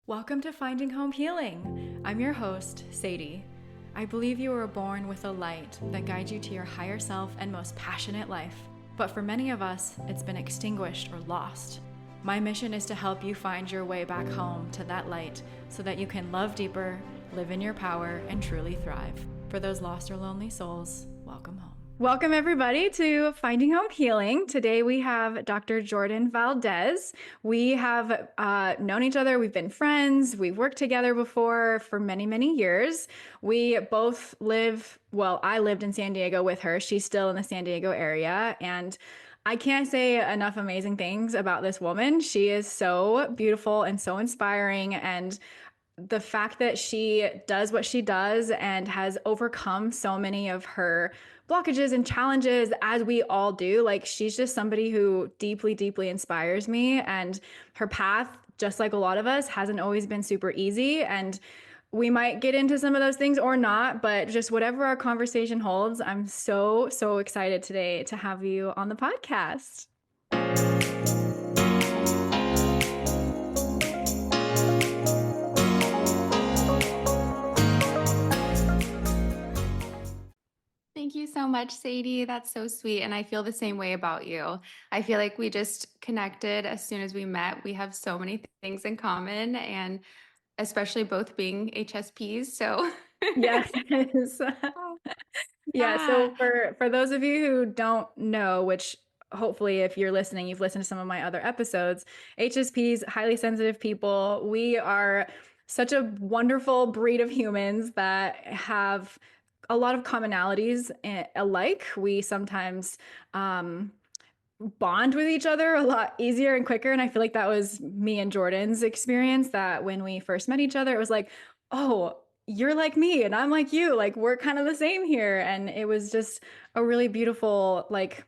Welcome to Finding Home Healing. I'm your host, Sadie. I believe you were born with a light that guides you to your higher self and most passionate life. But for many of us, it's been extinguished or lost. My mission is to help you find your way back home to that light so that you can love deeper, live in your power, and truly thrive. For those lost or lonely souls, welcome home. Welcome, everybody, to Finding Home Healing. Today we have Dr. Jordan Valdez. We have known each other. We've been friends. We've worked together before for many, many years. We both I lived in San Diego with her. She's still in the San Diego area. And I can't say enough amazing things about this woman. She is so beautiful and so inspiring. And the fact that she does what she does and has overcome so many of her blockages and challenges, as we all do, like, she's just somebody who deeply, deeply inspires me. And her path, just like a lot of us, hasn't always been super easy. And we might get into some of those things or not, but just whatever our conversation holds, I'm so, so excited today to have you on the podcast. Thank you so much, Sadie. That's so sweet. And I feel the same way about you. I feel like we just connected as soon as we met. We have so many things in common, and especially both being HSPs. So, Yes. Yeah, yeah. so for those of you who don't know, which hopefully if you're listening, you've listened to some of my other episodes, HSPs, highly sensitive people, we are such a wonderful breed of humans that have a lot of commonalities alike. We sometimes bond with each other a lot easier and quicker. And I feel like that was me and Jordan's experience, that when we first met each other, it was like, oh, you're like me and I'm like you. Like, we're kind of the same here. And it was just a really beautiful, like,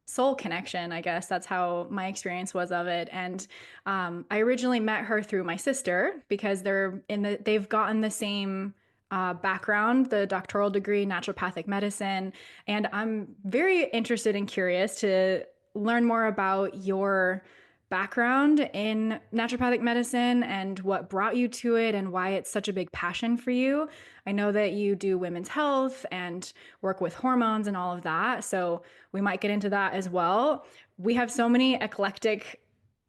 soul connection, I guess. That's how my experience was of it. And I originally met her through my sister because they've gotten the same background, the doctoral degree, naturopathic medicine. And I'm very interested and curious to learn more about your background in naturopathic medicine and what brought you to it and why it's such a big passion for you. I know that you do women's health and work with hormones and all of that. So we might get into that as well. We have so many eclectic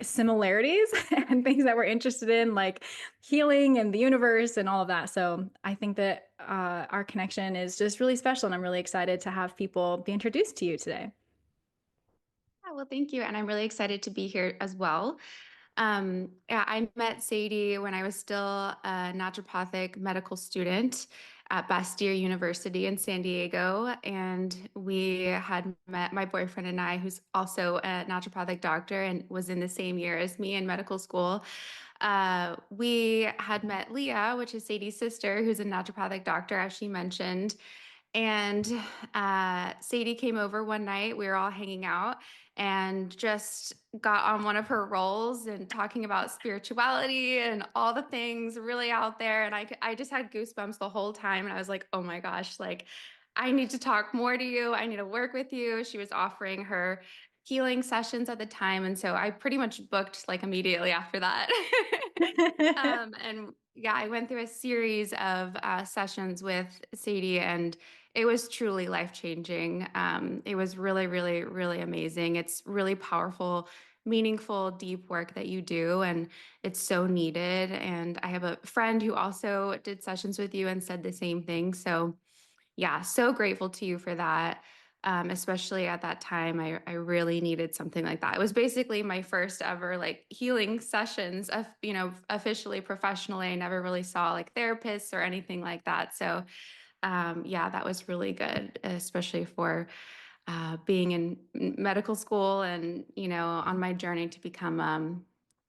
similarities and things that we're interested in, like healing and the universe and all of that. So I think that our connection is just really special. And I'm really excited to have people be introduced to you today. Yeah, well, thank you. And I'm really excited to be here as well. Yeah, I met Sadie when I was still a naturopathic medical student at Bastyr University in San Diego. And we had met, my boyfriend and I, who's also a naturopathic doctor and was in the same year as me in medical school. We had met Leah, which is Sadie's sister, who's a naturopathic doctor, as she mentioned. And Sadie came over one night. We were all hanging out and just got on one of her rolls and talking about spirituality and all the things really out there. And I just had goosebumps the whole time. And I was like, oh my gosh, like, I need to talk more to you. I need to work with you. She was offering her healing sessions at the time. And so I pretty much booked like immediately after that. And yeah, I went through a series of sessions with Sadie, and it was truly life-changing. It was really, really, really amazing. It's really powerful, meaningful, deep work that you do, and it's so needed. And I have a friend who also did sessions with you and said the same thing. So yeah, so grateful to you for that. Especially at that time, I really needed something like that. It was basically my first ever like healing sessions of, officially professionally. I never really saw like therapists or anything like that. So yeah, that was really good, especially for being in medical school and, on my journey to become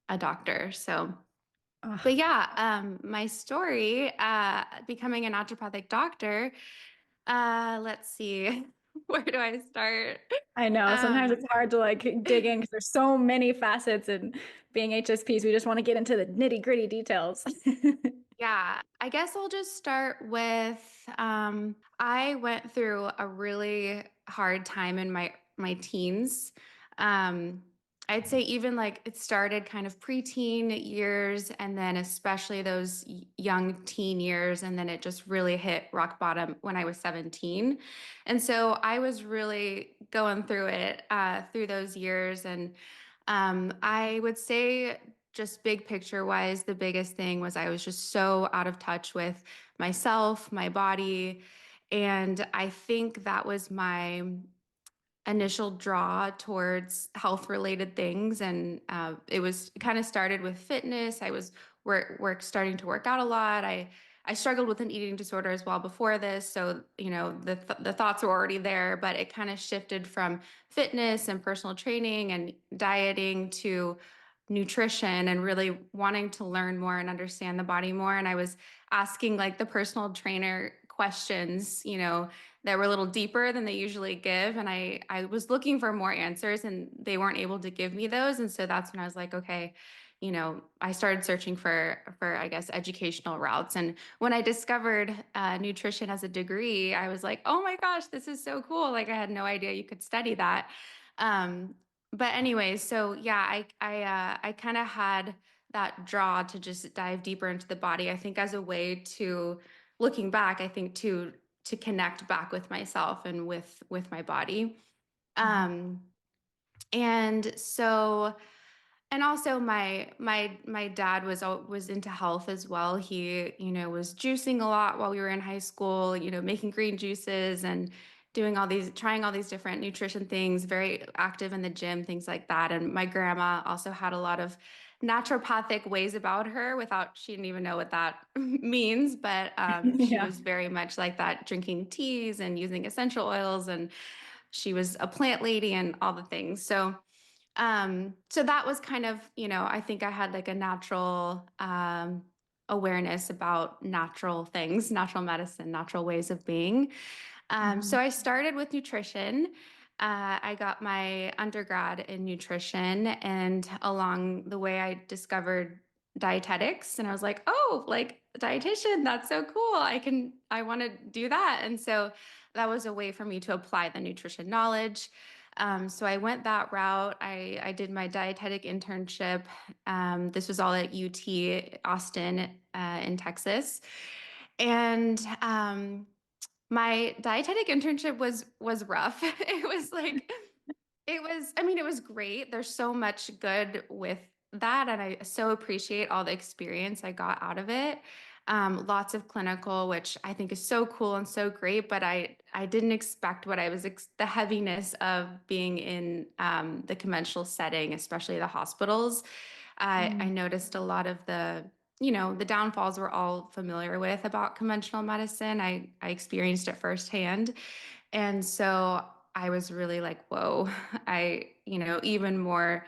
a doctor. So, Ugh, but yeah, my story, becoming a naturopathic doctor, let's see, where do I start? I know sometimes Um, it's hard to like dig in because there's so many facets, and being HSPs, we just want to get into the nitty gritty details. yeah, I guess I'll just start with I went through a really hard time in my teens. Um, I'd say even like it started kind of preteen years and then especially those young teen years. And then it just really hit rock bottom when I was 17. And so I was really going through it through those years. And I would say, just big picture wise, the biggest thing was I was just so out of touch with myself, my body. And I think that was my initial draw towards health related things. And it was kind of started with fitness. I was starting to work out a lot. I struggled with an eating disorder as well before this. So, the thoughts were already there, but it kind of shifted from fitness and personal training and dieting to nutrition and really wanting to learn more and understand the body more. And I was asking like the personal trainer questions, that were a little deeper than they usually give. And I was looking for more answers and they weren't able to give me those. And so that's when I was like, okay, I started searching for, I guess, educational routes. And when I discovered nutrition as a degree, I was like, oh my gosh, this is so cool. Like I had no idea you could study that. Um, but anyways, so yeah, I kind of had that draw to just dive deeper into the body. I think as a way to looking back, I think to connect back with myself and with my body. Mhm. Um, and so and also my dad was into health as well. He, was juicing a lot while we were in high school, making green juices and trying all these different nutrition things, very active in the gym, things like that. And my grandma also had a lot of naturopathic ways about her without she didn't even know what that means, but she Yeah. was very much like that, drinking teas and using essential oils, and she was a plant lady and all the things. So that was kind of, I think I had like a natural awareness about natural things, natural medicine, natural ways of being. So Mhm. I started with nutrition. I got my undergrad in nutrition, and along the way, I discovered dietetics, and I was like, "Oh, like dietitian, that's so cool! I want to do that." And so that was a way for me to apply the nutrition knowledge. So I went that route. I did my dietetic internship. This was all at UT Austin in Texas, and my dietetic internship was rough. It was like I mean, it was great. There's so much good with that, and I so appreciate all the experience I got out of it. Lots of clinical, which I think is so cool and so great, but I didn't expect what I was the heaviness of being in the conventional setting, especially the hospitals. I Mm. noticed a lot of the downfalls we're all familiar with about conventional medicine. I experienced it firsthand. And so I was really like, whoa, even more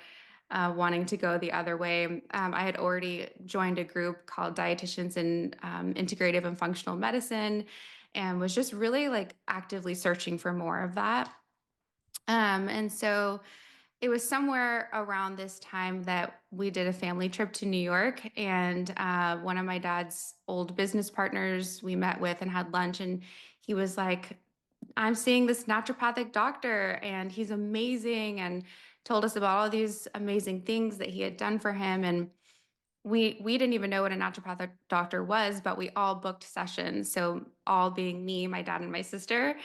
wanting to go the other way. I had already joined a group called Dietitians in Integrative and Functional Medicine and was just really like actively searching for more of that. And so it was somewhere around this time that we did a family trip to New York, and one of my dad's old business partners we met with and had lunch, and he was like, I'm seeing this naturopathic doctor and he's amazing, and told us about all these amazing things that he had done for him. And we didn't even know what a naturopathic doctor was, but we all booked sessions. So all being me, my dad, and my sister.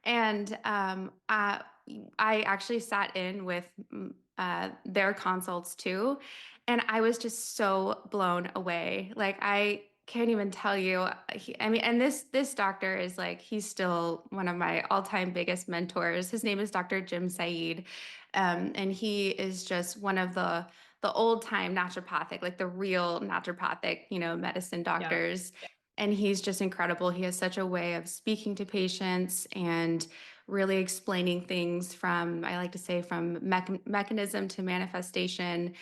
And I actually sat in with their consults too. And I was just so blown away. Like, I can't even tell you. I mean, and this doctor is like, he's still one of my all-time biggest mentors. His name is Dr. Jim Saeed. And he is just one of the old-time naturopathic, like the real naturopathic, medicine Yeah. doctors. And he's just incredible. He has such a way of speaking to patients and really explaining things from, I like to say, from mechanism to manifestation.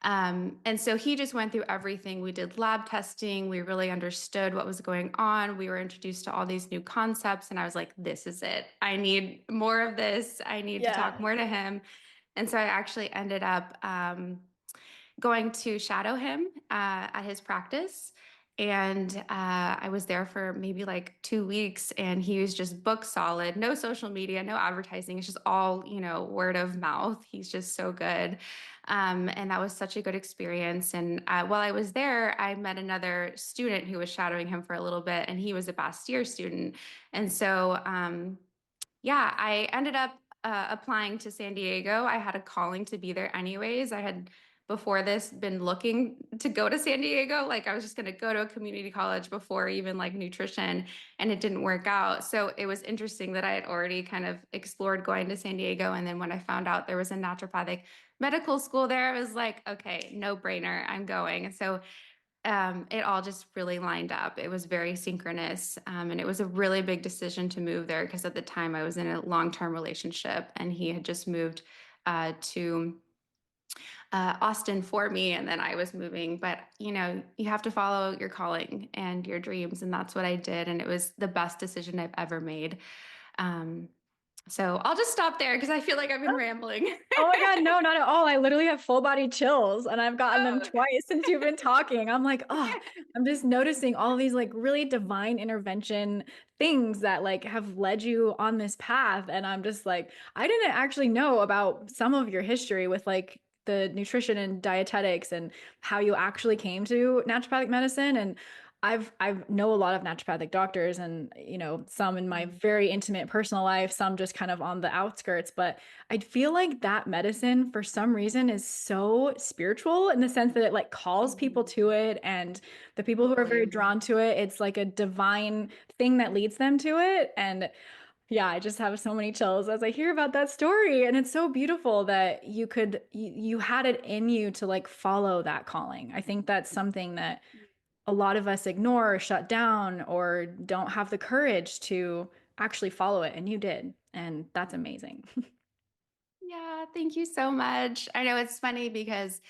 And so he just went through everything. We did lab testing. We really understood what was going on. We were introduced to all these new concepts. And I was like, this is it. I need more of this. I need to talk Yeah. more to him. And so I actually ended up going to shadow him at his practice. And I was there for maybe like 2 weeks, and he was just book solid, no social media, no advertising. It's just all, word of mouth. He's just so good. And that was such a good experience. And while I was there, I met another student who was shadowing him for a little bit, and he was a Bastyr student. And so, yeah, I ended up applying to San Diego. I had a calling to be there anyways. I had before this been looking to go to San Diego. Like I was just going to go to a community college before even like nutrition, and it didn't work out. So it was interesting that I had already kind of explored going to San Diego. And then when I found out there was a naturopathic medical school there, I was like, okay, no brainer, I'm going. And so it all just really lined up. It was very synchronous. And it was a really big decision to move there because at the time I was in a long-term relationship, and he had just moved to Austin for me, and then I was moving. But you have to follow your calling and your dreams, and that's what I did. And it was the best decision I've ever made. Um, so I'll just stop there because I feel like I've been rambling. Oh my God, no, not at all. I literally have full body chills and I've gotten them Oh, twice since you've been talking. I'm like, oh, I'm just noticing all these like really divine intervention things that like have led you on this path. And I'm just like, I didn't actually know about some of your history with like the nutrition and dietetics and how you actually came to naturopathic medicine. And I've know a lot of naturopathic doctors and some in my very intimate personal life, some just kind of on the outskirts, but I feel like that medicine for some reason is so spiritual in the sense that it like calls people Mhm. to it, and the people who are very Totally. drawn to it, it's like a divine thing that leads them to it. And yeah, I just have so many chills as I hear about that story. And it's so beautiful that you had it in you to like follow that calling. I think that's something that a lot of us ignore or shut down or don't have the courage to actually follow it. And you did. And that's amazing. Yeah, thank you so much. I know it's funny because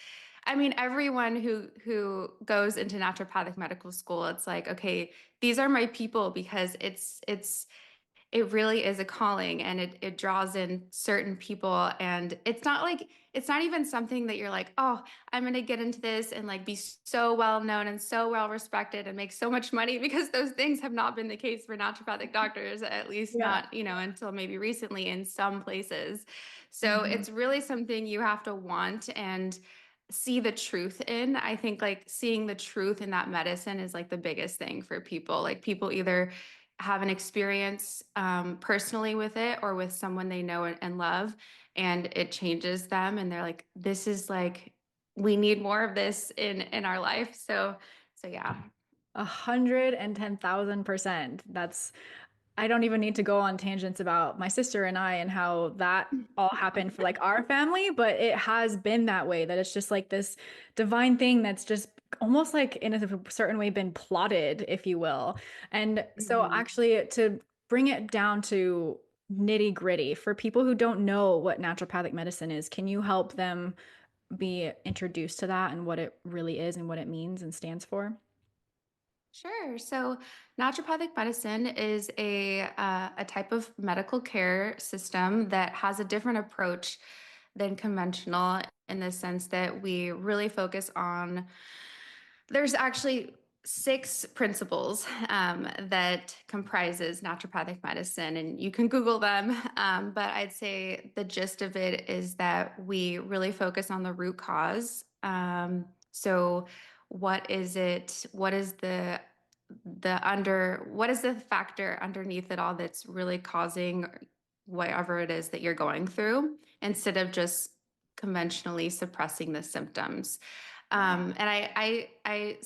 I mean everyone who goes into naturopathic medical school, it's like, okay, these are my people because it really is a calling, and it draws in certain people, and it's not even something that you're like, oh, I'm going to get into this and like be so well known and so well respected and make so much money, because those things have not been the case for naturopathic doctors, at least Yeah. not, until maybe recently in some places. So Mhm. it's really something you have to want and see the truth in. I think like seeing the truth in that medicine is like the biggest thing for people. Like people either have an experience personally with it or with someone they know and love, and it changes them, and they're like, this is like, we need more of this in our life. So yeah. 110,000%. I don't even need to go on tangents about my sister and I and how that all happened for like our family, but it has been that way, that it's just like this divine thing that's just almost like in a certain way been plotted, if you will. And so Mhm. actually to bring it down to nitty gritty for people who don't know what naturopathic medicine is, can you help them be introduced to that and what it really is and what it means and stands for? Sure. So, naturopathic medicine is a type of medical care system that has a different approach than conventional, in the sense that we really focus on. There's actually six principles that comprises naturopathic medicine, and you can Google them. But I'd say the gist of it is that we really focus on the root cause. So, what is it? What is the factor underneath it all that's really causing whatever it is that you're going through, instead of just conventionally suppressing the symptoms. Wow. And I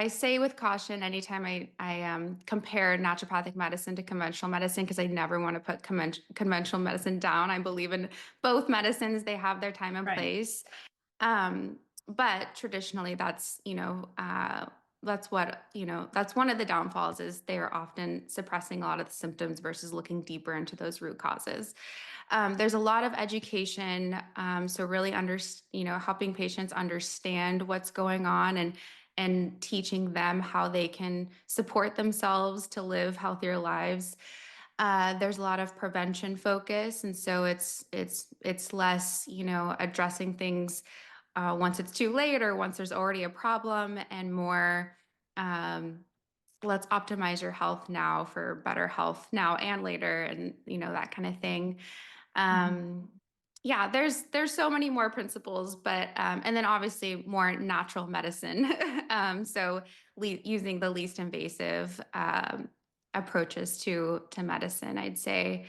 say with caution anytime I compare naturopathic medicine to conventional medicine, because I never want to put conventional medicine down. I believe in both medicines; they have their time and Right. place. But traditionally, that's what, that's one of the downfalls, is they're often suppressing a lot of the symptoms versus looking deeper into those root causes. There's a lot of education, so really helping patients understand what's going on, and teaching them how they can support themselves to live healthier lives. There's a lot of prevention focus, and so it's less, addressing things once it's too late or once there's already a problem, and more. let's optimize your health now for better health now and later, and that kind of thing. Mhm. um, yeah, there's so many more principles, but and then obviously more natural medicine. So using the least invasive approaches to medicine, I'd say.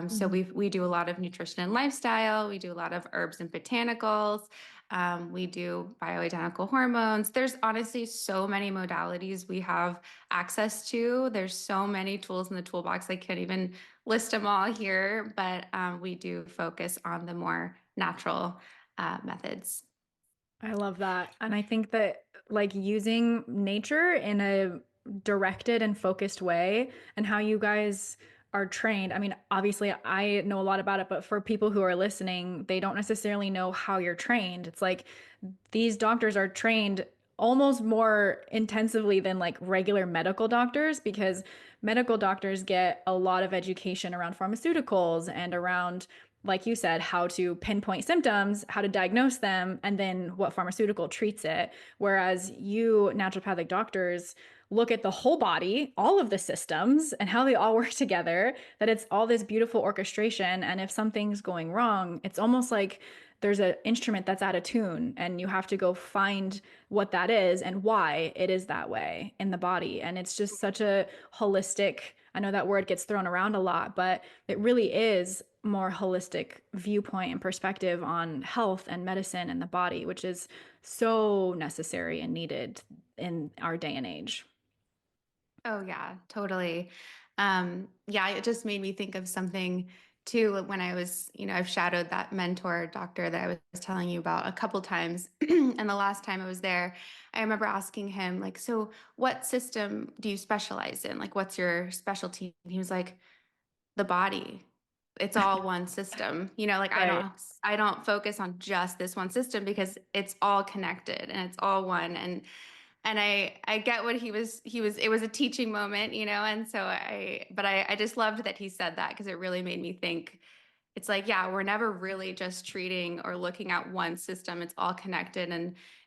So Mhm. we do a lot of nutrition and lifestyle. We do a lot of herbs and botanicals. We do bioidentical hormones. There's honestly so many modalities we have access to. There's so many tools in the toolbox. I can't even list them all here, but we do focus on the more natural methods. I love that. And I think that like using nature in a directed and focused way and how you guys are trained. I mean, obviously I know a lot about it, but for people who are listening, they don't necessarily know how you're trained. It's like these doctors are trained almost more intensively than like regular medical doctors because medical doctors get a lot of education around pharmaceuticals and around like you said, how to pinpoint symptoms, how to diagnose them, and then what pharmaceutical treats it. Whereas you, naturopathic doctors, look at the whole body, all of the systems, and how they all work together, that it's all this beautiful orchestration. And if something's going wrong, it's almost like there's an instrument that's out of tune, and you have to go find what that is and why it is that way in the body. And it's just such a holistic, I know that word gets thrown around a lot, but it really is more holistic viewpoint and perspective on health and medicine and the body, which is so necessary and needed in our day and age. Oh yeah, totally. Yeah, it just made me think of something too when I was, I've shadowed that mentor doctor that I was telling you about a couple times. And the last time I was there, I remember asking him, like, so what system do you specialize in? Like, what's your specialty? And he was like, the body. It's all one system. Like Right. I don't focus on just this one system because it's all connected and it's all one. And I get what he was it was a teaching moment, and so I just loved that he said that because it really made me think. It's like, yeah, we're never really just treating or looking at one system. It's all connected,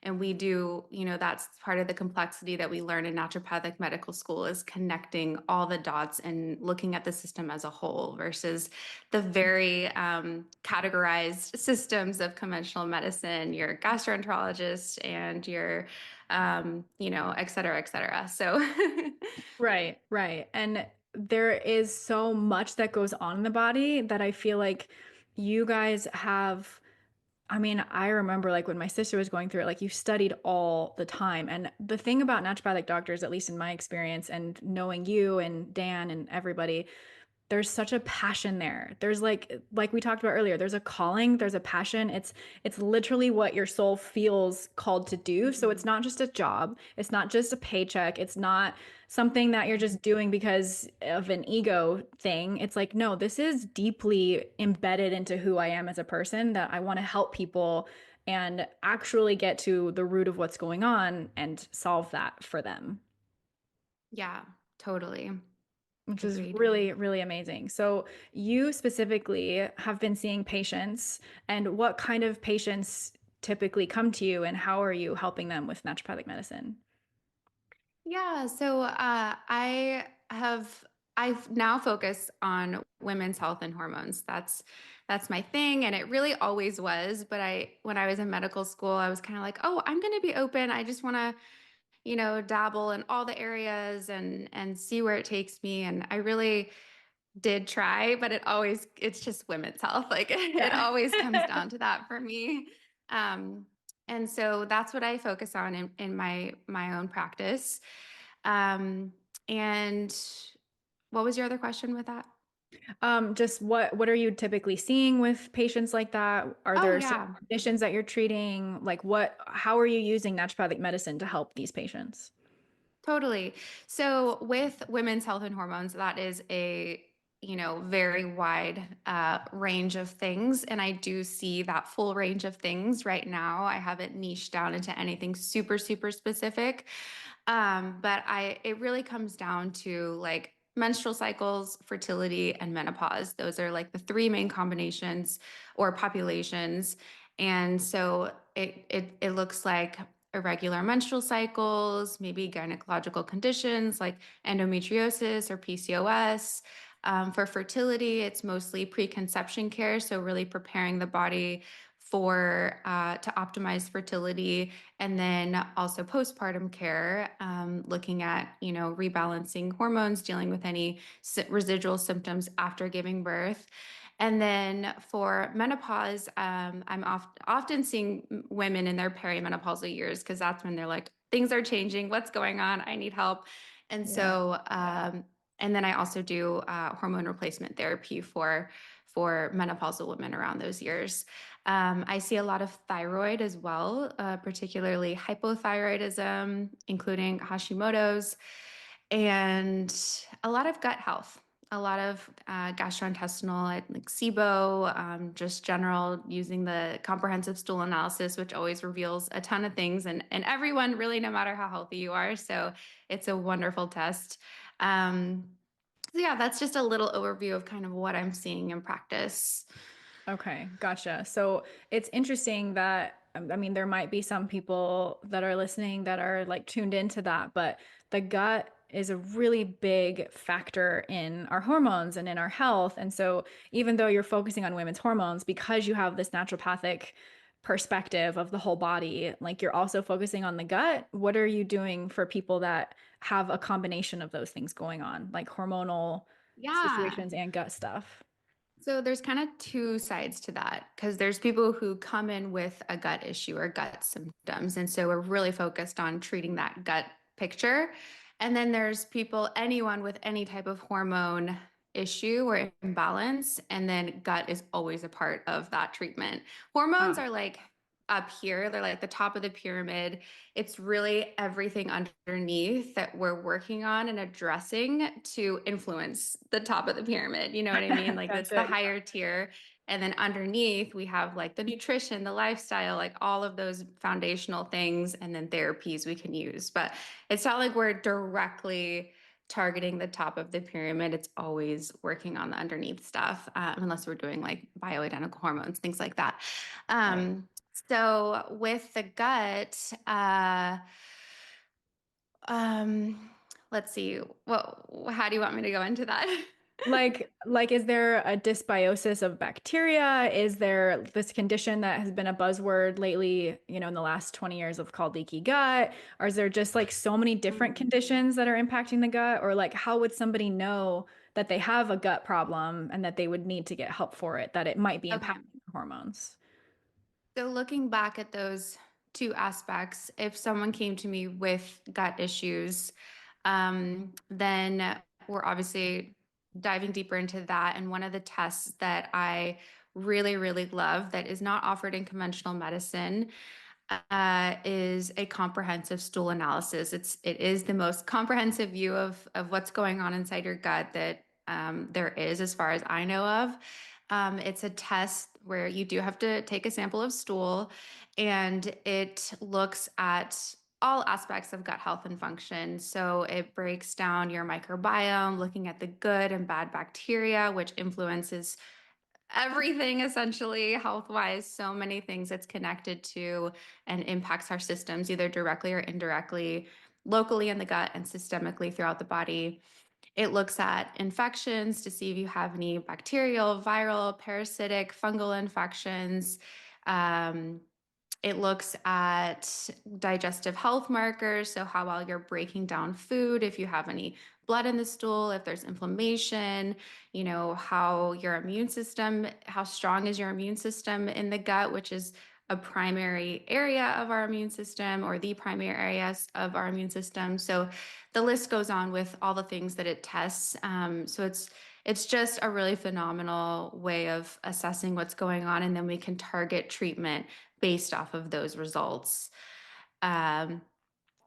and we do, that's part of the complexity that we learn in naturopathic medical school is connecting all the dots and looking at the system as a whole versus the very categorized systems of conventional medicine, your gastroenterologist and your et cetera, et cetera. So Right, right. And there is so much that goes on in the body that I feel like you guys have. I mean, I remember like when my sister was going through it, like you studied all the time. And the thing about naturopathic doctors, at least in my experience, and knowing you and Dan and everybody, there's such a passion there. There's like we talked about earlier, there's a calling, there's a passion. It's literally what your soul feels called to do. So it's Mhm. not just a job, it's not just a paycheck, it's not something that you're just doing because of an ego thing. It's like, no, this is deeply embedded into who I am as a person that I want to help people and actually get to the root of what's going on and solve that for them, Yeah, totally. which is Agreed. really, really amazing. So, you specifically have been seeing patients, and what kind of patients typically come to you, and how are you helping them with naturopathic medicine? Yeah, so I've now focused on women's health and hormones. That's my thing, and it really always was. But when I was in medical school, I was kind of like, oh, I'm going to be open. I just want to, dabble in all the areas and see where it takes me. And I really did try, but it's just women's health. Like it Yeah. always comes down to that for me. Um, and so that's what I focus on in my own practice. Um, and what was your other question with that? Just what are you typically seeing with patients like that? Are Oh there certain yeah. conditions that you're treating? Like how are you using naturopathic medicine to help these patients? Totally. So with women's health and hormones, that is a, very wide range of things. And I do see that full range of things right now. I haven't niched down into anything super, super specific. But it really comes down to like menstrual cycles, fertility, and menopause. Those are like the three main combinations or populations. And so it looks like irregular menstrual cycles, maybe gynecological conditions like endometriosis or PCOS. For fertility, it's mostly preconception care, so really preparing the body for to optimize fertility, and then also postpartum care, looking at rebalancing hormones, dealing with any residual symptoms after giving birth. And then for menopause, I'm often seeing women in their perimenopausal years because that's when they're like, things are changing. What's going on? I need help. And Yeah. so, and then I also do hormone replacement therapy for menopausal women around those years. I see a lot of thyroid as well, particularly hypothyroidism, including Hashimoto's, and a lot of gut health, a lot of gastrointestinal, like SIBO, just general using the comprehensive stool analysis, which always reveals a ton of things and everyone really, no matter how healthy you are. So it's a wonderful test. So yeah, that's just a little overview of kind of what I'm seeing in practice. Okay, gotcha. So it's interesting that, I mean, there might be some people that are listening that are like tuned into that, but the gut is a really big factor in our hormones and in our health. And so even though you're focusing on women's hormones, because you have this naturopathic perspective of the whole body, like you're also focusing on the gut, what are you doing for people that have a combination of those things going on, like hormonal Yeah. situations and gut stuff? So there's kind of two sides to that because there's people who come in with a gut issue or gut symptoms. And so we're really focused on treating that gut picture. And then there's people, anyone with any type of hormone issue or imbalance. And then gut is always a part of that treatment. Hormones Ah, are like up here, they're like the top of the pyramid. It's really everything underneath that we're working on and addressing to influence the top of the pyramid. You know what I mean? Like that's the gotcha. higher tier. And then underneath, we have like the nutrition, the lifestyle, like all of those foundational things, and then therapies we can use. But it's not like we're directly targeting the top of the pyramid. It's always working on the underneath stuff, unless we're doing like bioidentical hormones, things like that. Right. Um, so with the gut, um, let's see. How do you want me to go into that? Is there a dysbiosis of bacteria? Is there this condition that has been a buzzword lately, in the last 20 years of called leaky gut? Or is there just like so many different conditions that are impacting the gut? Or like how would somebody know that they have a gut problem and that they would need to get help for it, that it might be Okay. impacting hormones? So looking back at those two aspects, if someone came to me with gut issues, then we're obviously diving deeper into that. And one of the tests that I really, really love that is not offered in conventional medicine is a comprehensive stool analysis. It is the most comprehensive view of what's going on inside your gut that there is, as far as I know of. It's a test where you do have to take a sample of stool, and it looks at all aspects of gut health and function. So it breaks down your microbiome, looking at the good and bad bacteria, which influences everything essentially health wise, so many things it's connected to and impacts our systems either directly or indirectly, locally in the gut and systemically throughout the body. It looks at infections to see if you have any bacterial, viral, parasitic, fungal infections. Um, it looks at digestive health markers, so how well you're breaking down food, if you have any blood in the stool, if there's inflammation, how your immune system, how strong is your immune system in the gut, which is a primary area of our immune system or the primary areas of our immune system. So the list goes on with all the things that it tests. So it's just a really phenomenal way of assessing what's going on, and then we can target treatment based off of those results. Um,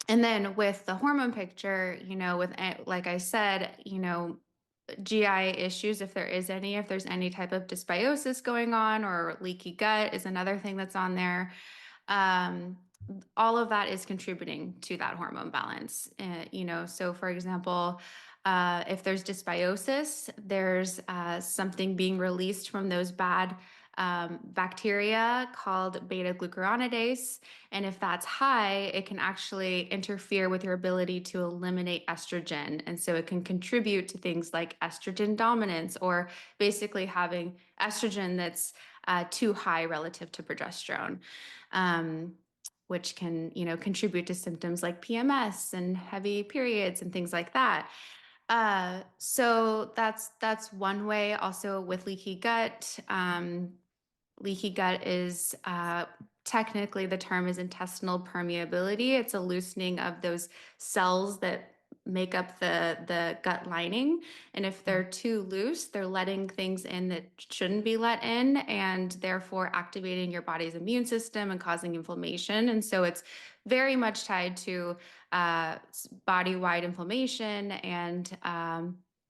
and then with the hormone picture, with like I said, GI issues, if there is any, if there's any type of dysbiosis going on or leaky gut is another thing that's on there. Um, all of that is contributing to that hormone balance. So for example, if there's dysbiosis, there's something being released from those bad bacteria called beta glucuronidase. And if that's high, it can actually interfere with your ability to eliminate estrogen. And so it can contribute to things like estrogen dominance, or basically having estrogen that's too high relative to progesterone. Which can, contribute to symptoms like PMS and heavy periods and things like that. So that's one way. Also with leaky gut. Leaky gut is technically the term is intestinal permeability. It's a loosening of those cells that make up the gut lining. And if they're too loose, they're letting things in that shouldn't be let in, and therefore activating your body's immune system and causing inflammation. And so it's very much tied to body-wide inflammation and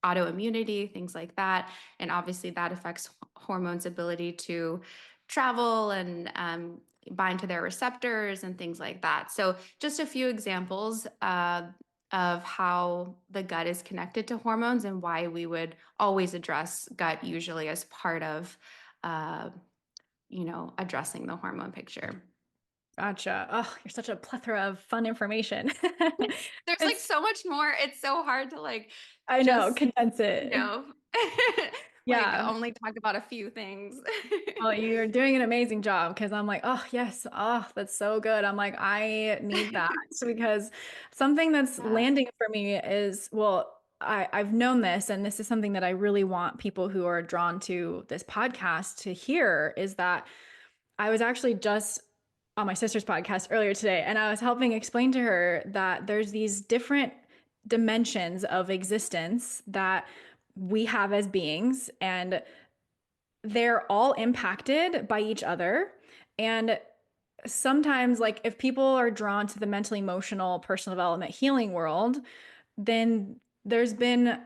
autoimmunity, things like that. And obviously that affects hormones' ability to travel and bind to their receptors and things like that. So just a few examples of how the gut is connected to hormones and why we would always address gut usually as part of, addressing the hormone picture. Gotcha. Oh, you're such a plethora of fun information. There's like It's, so much more. It's so hard to like I know, just, condense you it. know, like Yeah. only talk about a few things. Well, you're doing an amazing job because I'm like, oh, yes. Oh, that's so good. I'm like, I need that because something that's Yeah. landing for me is, well, I've known this, and this is something that I really want people who are drawn to this podcast to hear is that I was actually just on my sister's podcast earlier today, and I was helping explain to her that there's these different dimensions of existence that we have as beings, and they're all impacted by each other. And sometimes, like, if people are drawn to the mental, emotional, personal development, healing world, then there's been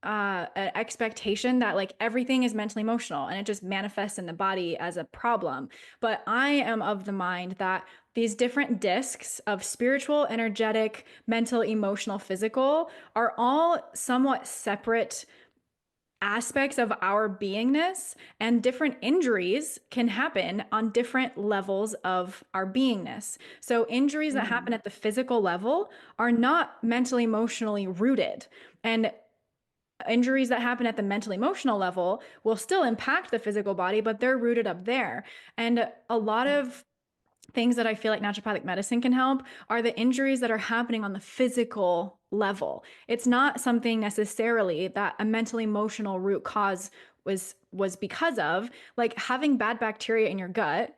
an expectation that like everything is mentally emotional and it just manifests in the body as a problem. But I am of the mind that these different discs of spiritual, energetic, mental, emotional, physical are all somewhat separate aspects of our beingness, and different injuries can happen on different levels of our beingness. So injuries that happen Mhm. at the physical level are not mentally emotionally rooted, and injuries that happen at the mental emotional level will still impact the physical body, but they're rooted up there. And a lot of things that I feel like naturopathic medicine can help are the injuries that are happening on the physical level. It's not something necessarily that a mental emotional root cause was because of, like having bad bacteria in your gut.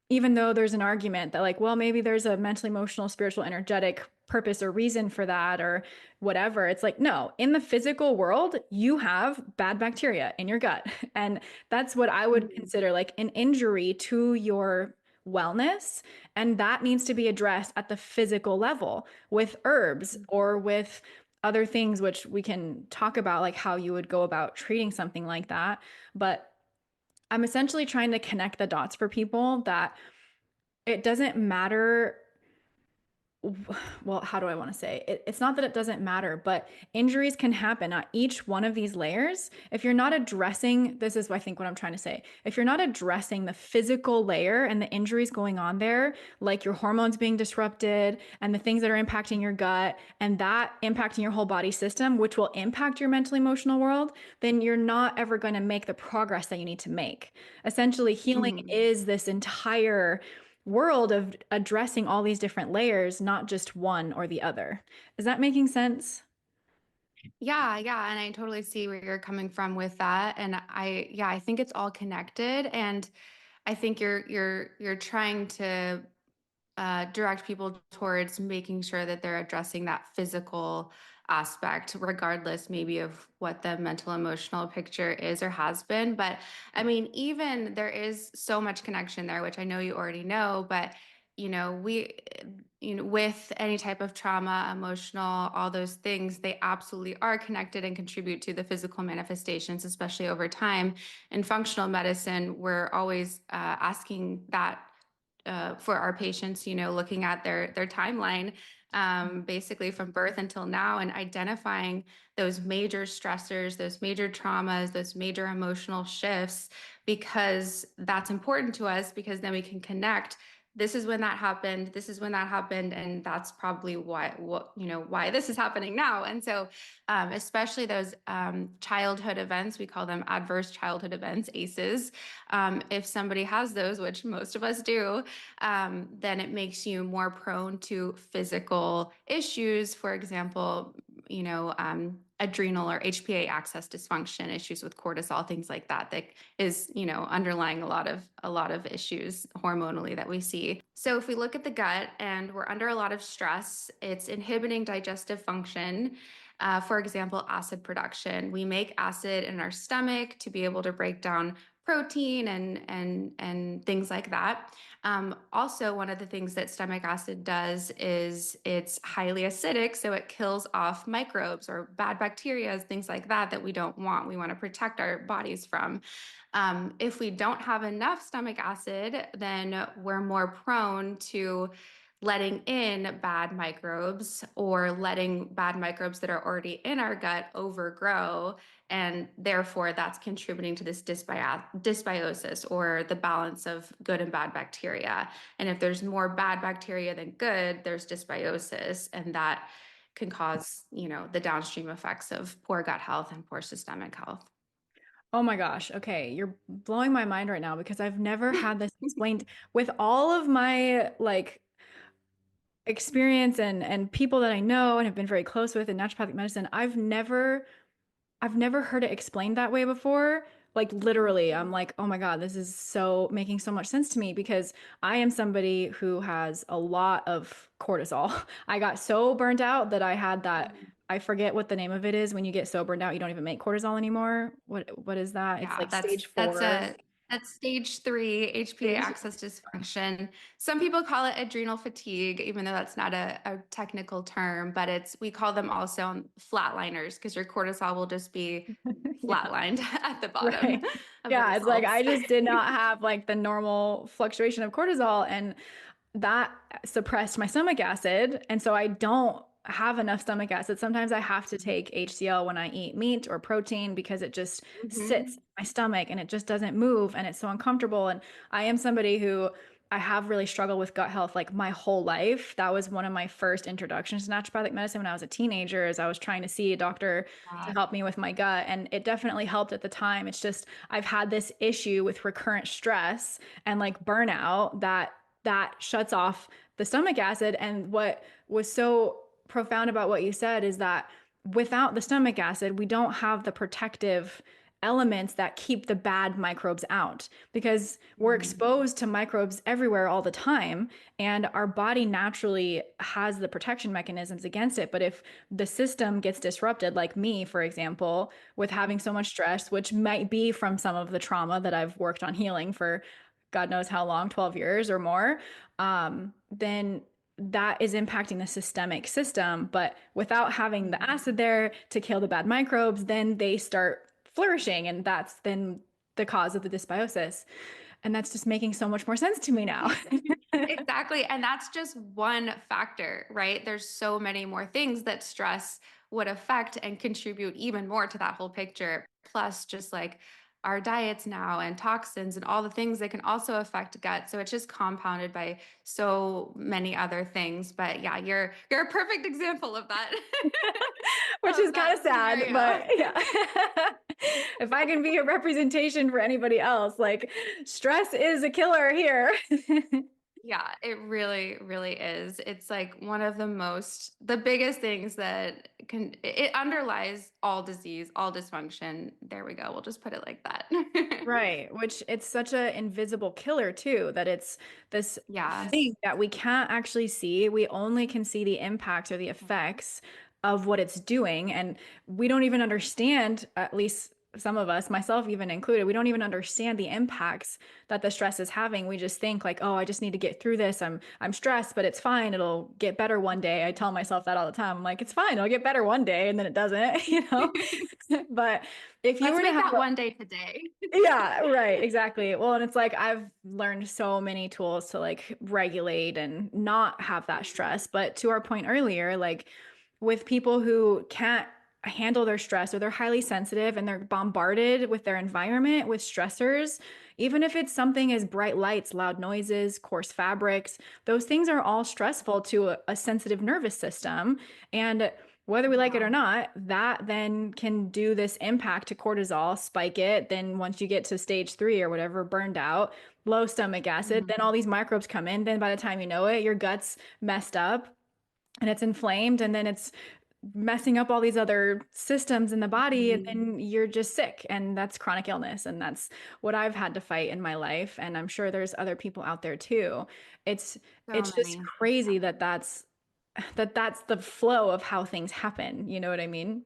Even though there's an argument that like, well, maybe there's a mental emotional spiritual energetic purpose or reason for that or whatever, it's like, no, in the physical world you have bad bacteria in your gut. And that's what I would Mhm. consider like an injury to your wellness, and that needs to be addressed at the physical level with herbs or with other things, which we can talk about, like how you would go about treating something like that. But I'm essentially trying to connect the dots for people that it doesn't matter. Well, how do I want to say it? It's not that it doesn't matter, but injuries can happen at each one of these layers. If you're not addressing, this is, I think, what I'm trying to say. If you're not addressing the physical layer and the injuries going on there, like your hormones being disrupted and the things that are impacting your gut and that impacting your whole body system, which will impact your mental emotional world, then you're not ever going to make the progress that you need to make. Essentially, healing Mhm. is this entire world of addressing all these different layers, not just one or the other. Is that making sense? Yeah, yeah, and I totally see where you're coming from with that. And I think it's all connected. And I think you're trying to direct people towards making sure that they're addressing that physical aspect, regardless maybe of what the mental emotional picture is or has been. But I mean, even there is so much connection there, which I know you already know, but we, with any type of trauma, emotional, all those things, they absolutely are connected and contribute to the physical manifestations, especially over time. In functional medicine, we're always asking that for our patients, looking at their timeline, basically from birth until now, and identifying those major stressors, those major traumas, those major emotional shifts, because that's important to us, because then we can connect. This is when that happened. This is when that happened. And that's probably why this is happening now. And so, especially those childhood events, we call them adverse childhood events, ACEs. If somebody has those, which most of us do, then it makes you more prone to physical issues. For example, adrenal or HPA axis dysfunction, issues with cortisol, things like that, that is, underlying a lot of issues hormonally that we see. So if we look at the gut and we're under a lot of stress, it's inhibiting digestive function. For example, acid production. We make acid in our stomach to be able to break down protein and things like that. Also, one of the things that stomach acid does is it's highly acidic, so it kills off microbes or bad bacteria, things like that that we don't want. We want to protect our bodies from. If we don't have enough stomach acid, then we're more prone to letting in bad microbes or letting bad microbes that are already in our gut overgrow. And therefore, that's contributing to this dysbiosis, or the balance of good and bad bacteria. And if there's more bad bacteria than good, there's dysbiosis. And that can cause, the downstream effects of poor gut health and poor systemic health. Oh my gosh. Okay. You're blowing my mind right now because I've never had this explained with all of my like experience and people that I know and have been very close with in naturopathic medicine. I've never heard it explained that way before. Like literally, I'm like, oh my God, this is so making so much sense to me because I am somebody who has a lot of cortisol. I got so burnt out that I had that. I forget what the name of it is when you get so burned out you don't even make cortisol anymore. What is that? It's Yeah, like that's stage that's 4. a that's stage three HPA Stage. axis dysfunction. Some people call it adrenal fatigue, even though that's not a technical term, but we call them also flatliners, because your cortisol will just be Yeah. flatlined at the bottom Right. of the Yeah, it's like results. I just did not have like the normal fluctuation of cortisol and that suppressed my stomach acid. And so I don't have enough stomach acid. Sometimes I have to take HCl when I eat meat or protein because it just sits Mhm. in my stomach and it just doesn't move and it's so uncomfortable. And I am somebody who I have really struggled with gut health like my whole life. That was one of my first introductions to naturopathic medicine when I was a teenager, as I was trying to see a doctor to Yeah. help me with my gut. And it definitely helped at the time. It's just I've had this issue with recurrent stress and like burnout that shuts off the stomach acid. And what was so profound about what you said is that without the stomach acid, we don't have the protective elements that keep the bad microbes out because we're Mhm. exposed to microbes everywhere all the time and our body naturally has the protection mechanisms against it. But if the system gets disrupted, like me, for example, with having so much stress, which might be from some of the trauma that I've worked on healing for God knows how long, 12 years or more, then that is impacting the systemic system. But without having the acid there to kill the bad microbes, then they start flourishing. And that's then the cause of the dysbiosis. And that's just making so much more sense to me now. Exactly. And that's just one factor, right? There's so many more things that stress would affect and contribute even more to that whole picture. Plus, just like our diets now and toxins and all the things that can also affect gut. So it's just compounded by so many other things. But yeah, you're a perfect example of that Which is of kind that of sad, scenario. but yeah. If I can be a representation for anybody else, like stress is a killer here. Yeah, it really, really is. It's like one of the biggest things that it underlies all disease, all dysfunction. There we go. We'll just put it like that. Right, which it's such an invisible killer too, that it's this Yes. thing that we can't actually see. We only can see the impact or the effects of what it's doing. And we don't even understand, at least some of us, myself even included, we don't even understand the impacts that the stress is having. We just think like, oh, I just need to get through this. I'm stressed, but it's fine. It'll get better one day. I tell myself that all the time. I'm like, it's fine. It'll get better one day, and then it doesn't, you know? But if you Let's were to make have that one day today. yeah, right, exactly. Well, and it's like I've learned so many tools to like regulate and not have that stress. But to our point earlier, like with people who can't handle their stress or they're highly sensitive and they're bombarded with their environment with stressors, even if it's something as bright lights, loud noises, coarse fabrics, those things are all stressful to a sensitive nervous system. And whether we like it or Yeah. not, that then can do this impact to cortisol, spike it. Then once you get to stage three or whatever, burned out, low stomach acid, then Mhm. all these microbes come in. Then by the time you know it, your gut's messed up and it's inflamed, and then it's messing up all these other systems in the body, and Mhm. then you're just sick. And that's chronic illness. And that's what I've had to fight in my life. And I'm sure there's other people out there too. It's So it's just many. crazy that that's the flow of how things happen. You know what I mean?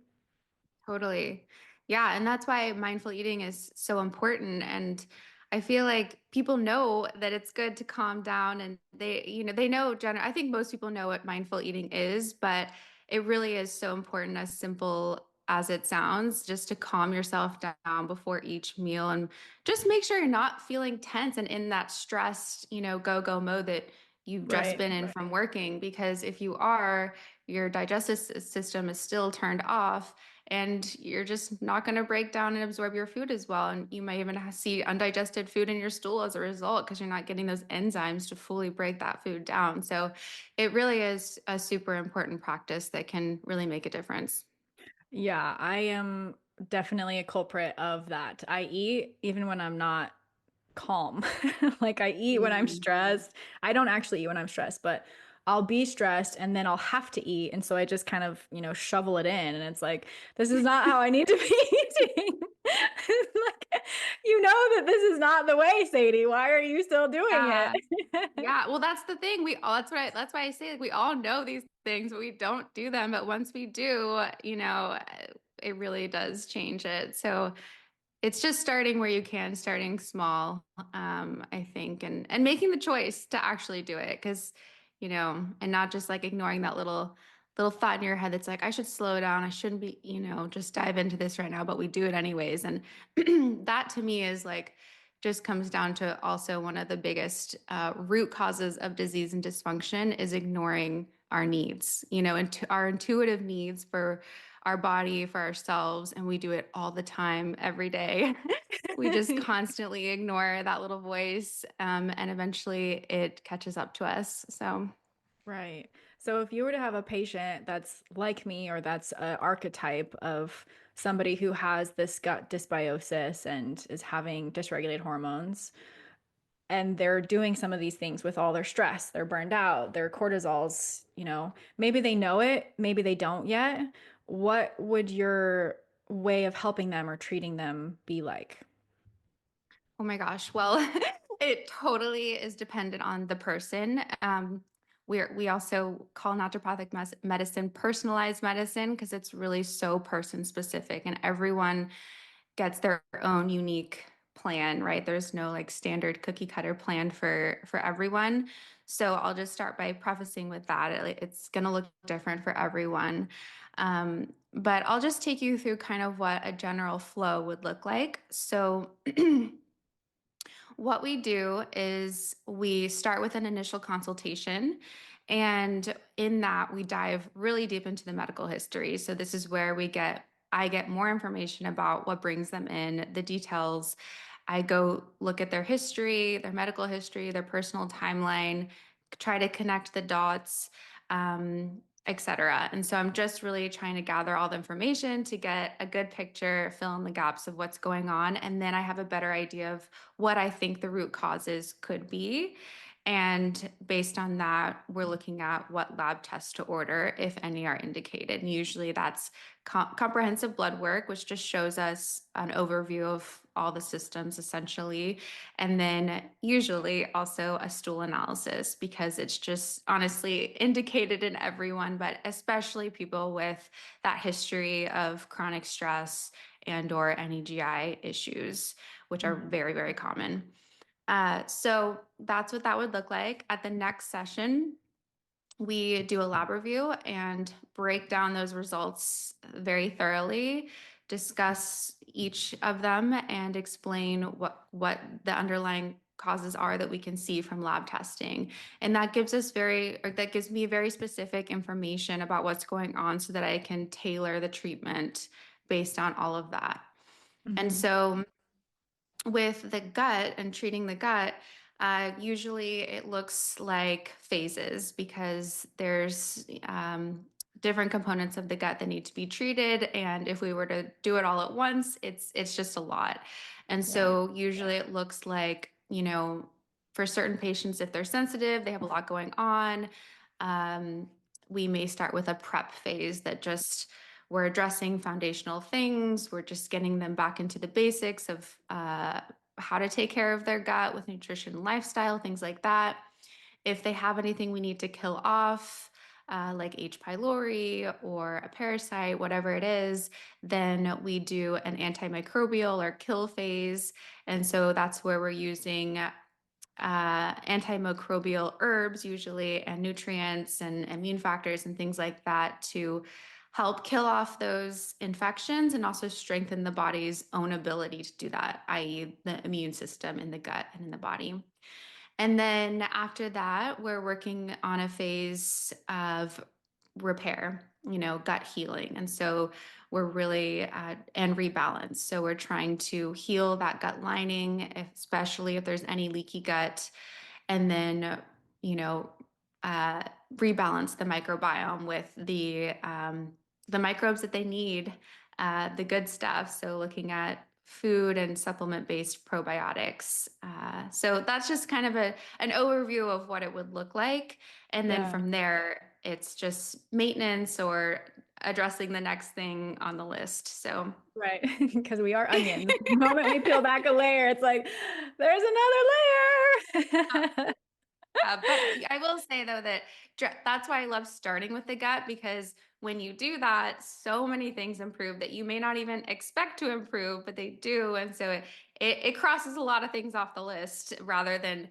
Totally. Yeah. And that's why mindful eating is so important. And I feel like people know that it's good to calm down and they know, I think most people know what mindful eating is, but it really is so important, as simple as it sounds, just to calm yourself down before each meal and just make sure you're not feeling tense and in that stressed, go mode that you've just Right. been in from working. Because if you are, your digestive system is still turned off and you're just not going to break down and absorb your food as well. And you might even see undigested food in your stool as a result because you're not getting those enzymes to fully break that food down. So it really is a super important practice that can really make a difference. Yeah, I am definitely a culprit of that. I eat even when I'm not calm. Like I eat when I'm Mm. stressed. I don't actually eat when I'm stressed, but I'll be stressed and then I'll have to eat. And so I just kind of, shovel it in. And it's like, this is not how I need to be eating. Like, you know that this is not the way, Sadie. Why are you still doing Yeah. it? Yeah. Well, that's the thing. We all, that's why I say like, we all know these things, but we don't do them. But once we do, it really does change it. So it's just starting where you can, starting small, I think, and making the choice to actually do it, because, and not just like ignoring that little thought in your head that's like, I should slow down. I shouldn't be, just dive into this right now, but we do it anyways. And that to me is like, just comes down to also one of the biggest root causes of disease and dysfunction is ignoring our needs, and our intuitive needs for our body, for ourselves, and we do it all the time, every day. We just constantly ignore that little voice, and eventually it catches up to us. So, Right. So if you were to have a patient that's like me or that's an archetype of somebody who has this gut dysbiosis and is having dysregulated hormones, and they're doing some of these things with all their stress, they're burned out, their cortisol's, maybe they know it, maybe they don't yet. What would your way of helping them or treating them be like? oh my gosh. Well, it totally is dependent on the person. We also call naturopathic medicine personalized medicine because it's really so person specific, and everyone gets their own unique plan, right? There's no like standard cookie cutter plan for everyone. So I'll just start by prefacing with that. It's going to look different for everyone. But I'll just take you through kind of what a general flow would look like. So what we do is we start with an initial consultation. And in that, we dive really deep into the medical history. So this is where I get more information about what brings them in, the details. I go look at their history, their medical history, their personal timeline, try to connect the dots, etc. And so I'm just really trying to gather all the information to get a good picture, fill in the gaps of what's going on. And then I have a better idea of what I think the root causes could be. And based on that, we're looking at what lab tests to order, if any are indicated. And usually that's comprehensive blood work, which just shows us an overview of all the systems essentially. And then usually also a stool analysis, because it's just honestly indicated in everyone, but especially people with that history of chronic stress and or any GI issues, which are Mhm. very, very common. So that's what that would look like. At the next session, we do a lab review and break down those results very thoroughly, discuss each of them, and explain what the underlying causes are that we can see from lab testing. And that that gives me very specific information about what's going on so that I can tailor the treatment based on all of that. And Mhm. so with the gut and treating the gut, usually it looks like phases because there's different components of the gut that need to be treated, and if we were to do it all at once, it's just a lot. And Right. so usually it looks like, for certain patients, if they're sensitive, they have a lot going on. Um, we may start with a prep phase that just we're addressing foundational things. We're just getting them back into the basics of how to take care of their gut with nutrition and lifestyle, things like that. If they have anything we need to kill off, like H. pylori or a parasite, whatever it is, then we do an antimicrobial or kill phase. And so that's where we're using antimicrobial herbs usually and nutrients and immune factors and things like that to help kill off those infections and also strengthen the body's own ability to do that, i.e., the immune system in the gut and in the body. And then after that, we're working on a phase of repair, gut healing. And so we're really, and rebalance. So we're trying to heal that gut lining, especially if there's any leaky gut, and then, you know, uh, rebalance the microbiome with the microbes that they need, the good stuff. So looking at food and supplement based probiotics. So that's just kind of an overview of what it would look like. And then Yeah. from there, it's just maintenance or addressing the next thing on the list. So Right. Because we are onions. The moment we peel back a layer, it's like, there's another layer. But I will say though that that's why I love starting with the gut, because when you do that, so many things improve that you may not even expect to improve, but they do. And so it crosses a lot of things off the list rather than,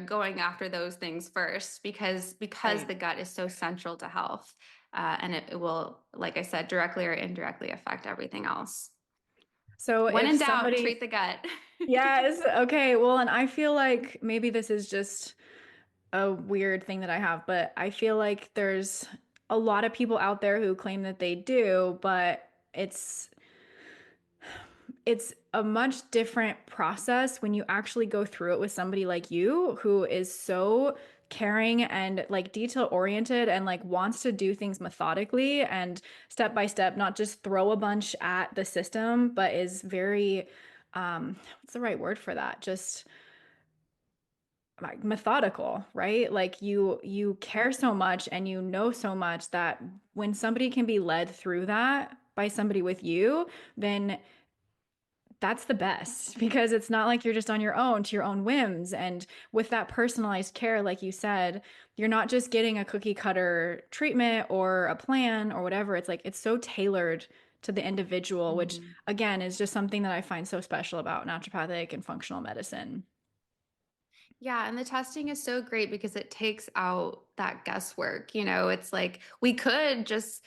going after those things first because Right. the gut is so central to health. And it will, like I said, directly or indirectly affect everything else. So When if in doubt, somebody, treat the gut. yes, okay, well, and I feel like maybe this is just a weird thing that I have, but I feel like there's a lot of people out there who claim that they do, but it's a much different process when you actually go through it with somebody like you who is so caring and like detail oriented and like wants to do things methodically and step by step, not just throw a bunch at the system, but is very what's the right word for that? Just like methodical, right? Like you care so much and you know so much that when somebody can be led through that by somebody with you, then that's the best because it's not like you're just on your own to your own whims. And with that personalized care, like you said, you're not just getting a cookie cutter treatment or a plan or whatever. It's like it's so tailored to the individual, which Mhm. again is just something that I find so special about naturopathic and functional medicine. Yeah, and the testing is so great because it takes out that guesswork. It's like we could just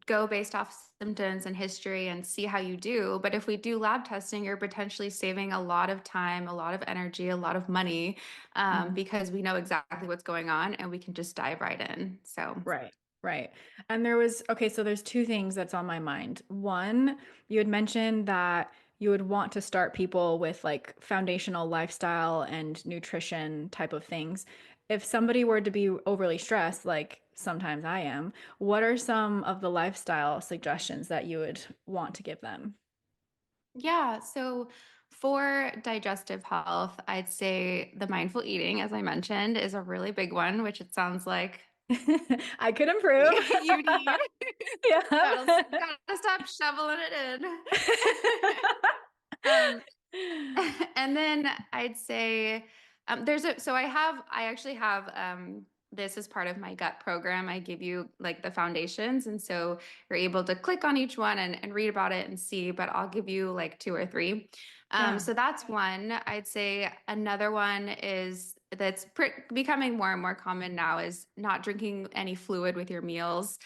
go based off symptoms and history and see how you do. But if we do lab testing, you're potentially saving a lot of time, a lot of energy, a lot of money, Mhm. because we know exactly what's going on and we can just dive right in. So, Right, right. And okay, so there's two things that's on my mind. One, you had mentioned that you would want to start people with like foundational lifestyle and nutrition type of things. If somebody were to be overly stressed, like sometimes I am, what are some of the lifestyle suggestions that you would want to give them? yeah. So, for digestive health, I'd say the mindful eating, as I mentioned, is a really big one, which it sounds like I could improve. you need. Yeah. Gotta stop shoveling it in. Um, and then I'd say I actually have this is part of my gut program. I give you like the foundations. And so you're able to click on each one and read about it and see, but I'll give you like two or three. Yeah. So that's one. I'd say another one is that's becoming more and more common now is not drinking any fluid with your meals.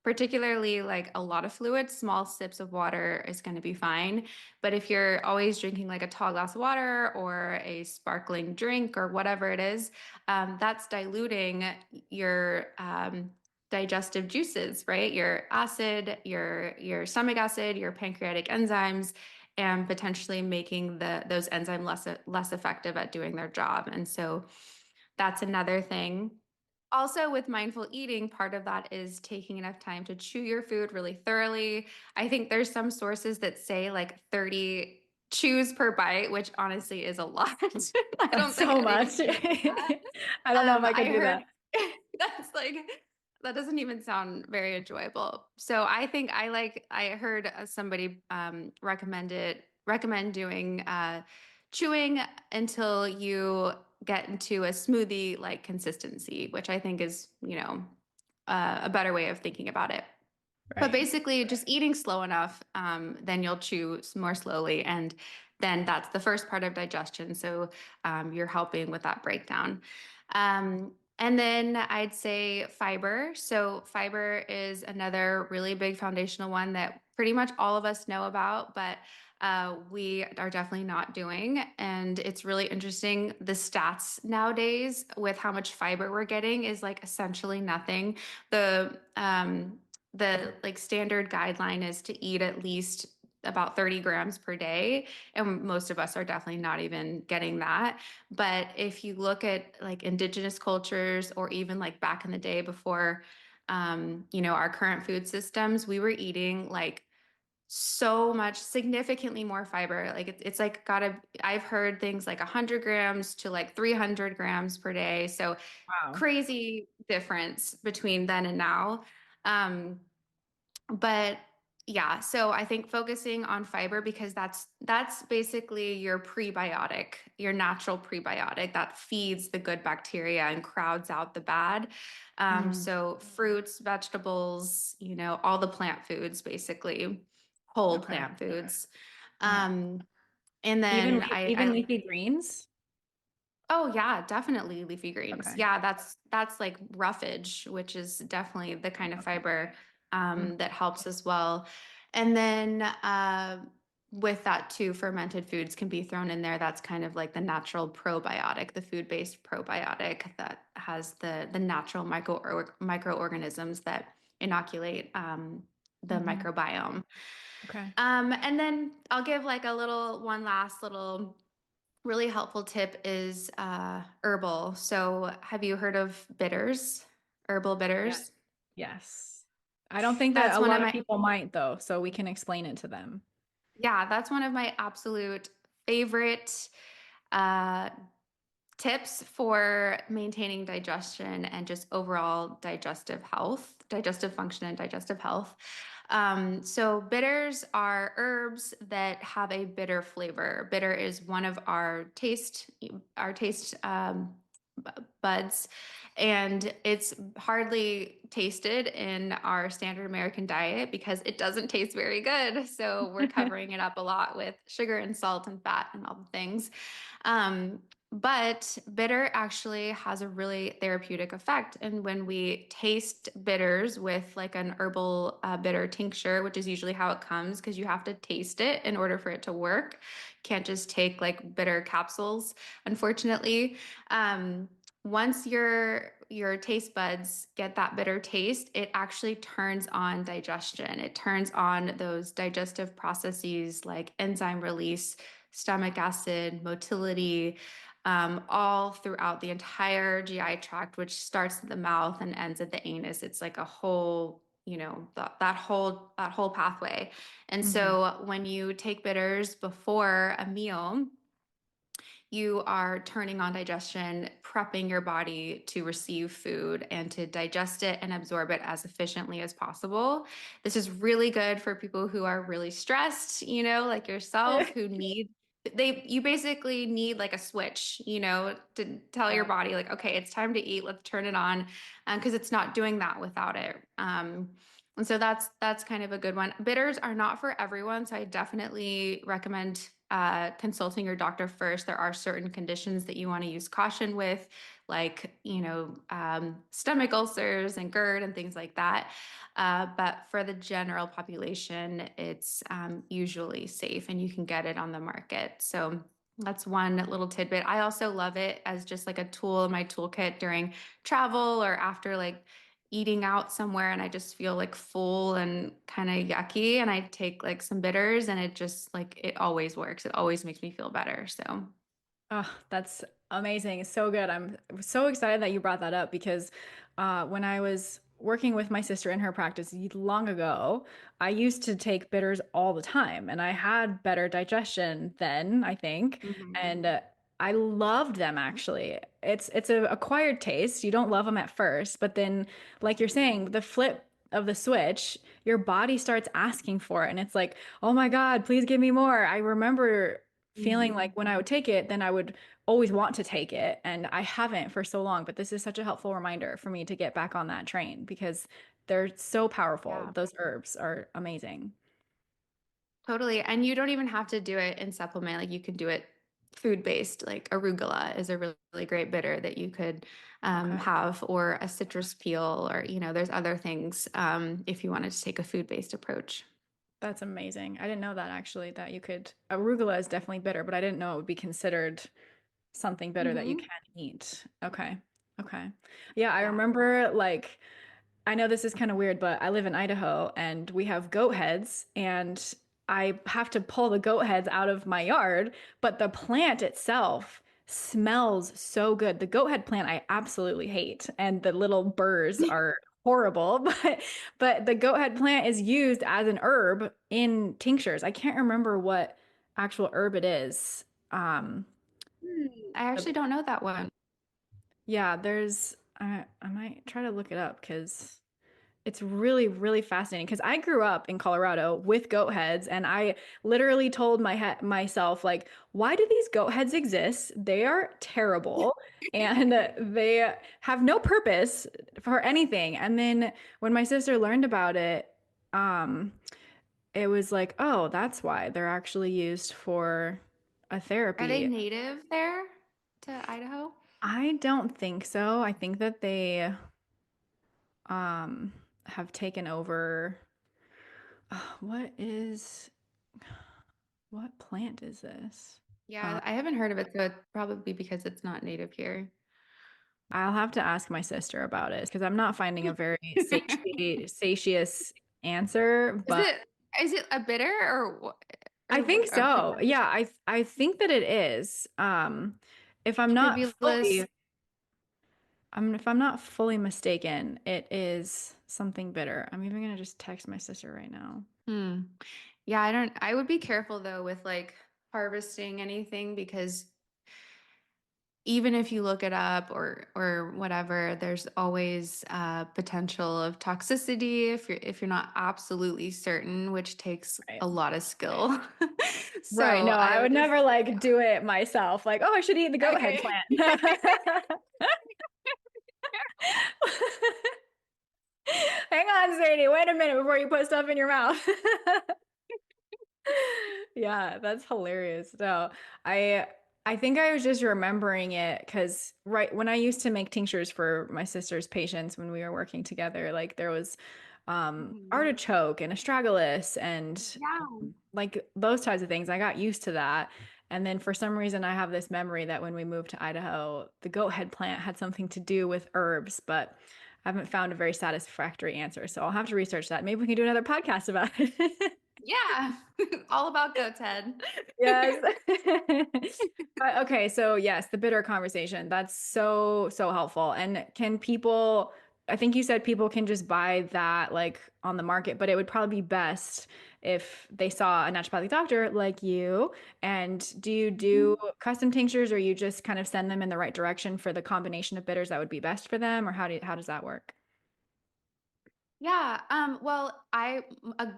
Particularly like a lot of fluid, small sips of water is going to be fine. But if you're always drinking like a tall glass of water or a sparkling drink or whatever it is, that's diluting your digestive juices, right? Your acid, your stomach acid, your pancreatic enzymes, and potentially making those enzymes less effective at doing their job. And so that's another thing. Also, with mindful eating, part of that is taking enough time to chew your food really thoroughly. I think there's some sources that say like 30 chews per bite, which honestly is a lot. I That's don't think so anyone much. can do that. I don't know if I could I do heard that. that's like that doesn't even sound very enjoyable. So I think I heard somebody recommend doing chewing until you get into a smoothie like consistency, which I think is, a better way of thinking about it. But Right. basically, just eating slow enough, then you'll chew more slowly. And then that's the first part of digestion. So you're helping with that breakdown. And then I'd say fiber. So fiber is another really big foundational one that pretty much all of us know about, but we are definitely not doing. And it's really interesting. The stats nowadays with how much fiber we're getting is like essentially nothing. The like standard guideline is to eat at least about 30 grams per day, and most of us are definitely not even getting that. But if you look at like indigenous cultures or even like back in the day before our current food systems, we were eating like so much significantly more fiber. Like it's like I've heard things like 100 grams to like 300 grams per day. So Wow. crazy difference between then and now. um but yeah, so I think focusing on fiber because that's basically your prebiotic, your natural prebiotic that feeds the good bacteria and crowds out the bad. Mm. So fruits, vegetables, all the plant foods, basically whole Okay. plant foods. Yeah. Um, and Even then even I leafy greens? Oh yeah, definitely leafy greens. Okay. Yeah, that's like roughage, which is definitely the kind of Okay. fiber Mm. that helps as well. And then with that too, fermented foods can be thrown in there. That's kind of like the natural probiotic, the food-based probiotic that has the natural microorganisms that inoculate the Hmm. microbiome. Okay. And then I'll give like one last little really helpful tip is herbal. So, have you heard of bitters? Herbal Yeah. bitters? Yes. I don't think that That's a one lot of of my, people might though, so we can explain it to them. yeah, that's one of my absolute favorite uh, tips for maintaining digestion and just overall digestive function and digestive health. So bitters are herbs that have a bitter flavor. Bitter is one of our taste buds, and it's hardly tasted in our standard American diet because it doesn't taste very good. So we're covering it up a lot with sugar and salt and fat and all the things. Um, but bitter actually has a really therapeutic effect. And when we taste bitters with like an herbal bitter tincture, which is usually how it comes, because you have to taste it in order for it to work. Can't just take like bitter capsules, unfortunately. Um, Once your taste buds get that bitter taste, it actually turns on digestion. It turns on those digestive processes like enzyme release, stomach acid, motility, all throughout the entire GI tract, which starts at the mouth and ends at the anus. It's like a whole, that whole pathway. And Hmm. so when you take bitters before a meal, you are turning on digestion, prepping your body to receive food and to digest it and absorb it as efficiently as possible. This is really good for people who are really stressed, like yourself, who need you basically need like a switch, to tell your Yeah. body like, okay, it's time to eat, let's turn it on, because it's not doing that without it. And so that's kind of a good one. Bitters are not for everyone, so I definitely recommend consulting your doctor first. There are certain conditions that you want to use caution with, like stomach ulcers and GERD and things like that. But for the general population, it's usually safe and you can get it on the market. So that's one little tidbit. I also love it as just like a tool in my toolkit during travel or after like eating out somewhere and I just feel like full and kind of yucky. And I take like some bitters and it just like it always works. It always makes me feel better. So, Oh, that's amazing. So good. I'm so excited that you brought that up because when I was working with my sister in her practice long ago, I used to take bitters all the time and I had better digestion then, I think. mhm. And I loved them actually. It's a acquired taste. You don't love them at first, but then like you're saying, the flip of the switch, your body starts asking for it and it's like, "Oh my God, please give me more." I remember feeling Mhm. like when I would take it, then I would always want to take it. And I haven't for so long, but this is such a helpful reminder for me to get back on that train because they're so powerful. Yeah. Those herbs are amazing. Totally. And you don't even have to do it in supplement. Like you could do it food based. Like arugula is a really, really great bitter that you could Okay. have, or a citrus peel, or, there's other things if you wanted to take a food based approach. That's amazing. I didn't know that actually, that you could, arugula is definitely bitter, but I didn't know it would be considered something bitter that you Hmm. can eat. Okay. Okay. Yeah, I Yeah. remember like I know this is kind of weird, but I live in Idaho and we have goat heads, and I have to pull the goat heads out of my yard, but the plant itself smells so good. The goat head plant I absolutely hate, and the little burrs are horrible, but the goat head plant is used as an herb in tinctures. I can't remember what actual herb it is. Um, I actually don't know that one. yeah, there's I might try to look it up because it's really, really fascinating because I grew up in Colorado with goat heads, and I literally told myself, like, why do these goat heads exist? They are terrible and they have no purpose for anything. And then when my sister learned about it, um, it was like, oh, that's why they're actually used for a Are they therapy. native there to Idaho? I don't think so. I think that they um have taken over. What plant is this? Yeah, I haven't heard of it, so it's probably because it's not native here. I'll have to ask my sister about it because I'm not finding a very satious answer, Is but it a bitter I or think what so. Yeah, I think that it is. If I'm not tribulus? fully, if I'm not fully mistaken, it is something bitter. I'm even gonna just text my sister right now. Hmm. Yeah, I would be careful though with like harvesting anything because even if you look it up or whatever, there's always potential of toxicity if you're not absolutely certain, which takes Right. a lot of skill. Right. So No, I I would would just never like do it myself. Like, oh, I should eat the goat head okay. plant. Hang on, Sadie. Wait a minute before you put stuff in your mouth. Yeah, that's hilarious. No, I I think I was just remembering it because right when I used to make tinctures for my sister's patients when we were working together, like there was Mhm. artichoke and astragalus and Yeah. like those types of things. I got used to that. And then for some reason I have this memory that when we moved to Idaho, the goat head plant had something to do with herbs, but I haven't found a very satisfactory answer. So I'll have to research that. Maybe we can do another podcast about it. Yeah. All about goat's head. Yes. But okay, so yes, the bitter conversation. That's so, so helpful. And can people, I think you said people can just buy that like on the market, but it would probably be best if they saw a naturopathic doctor like you. And do you do custom tinctures or you just kind of send them in the right direction for the combination of bitters that would be best for them? Or how does that work? Yeah. Well, a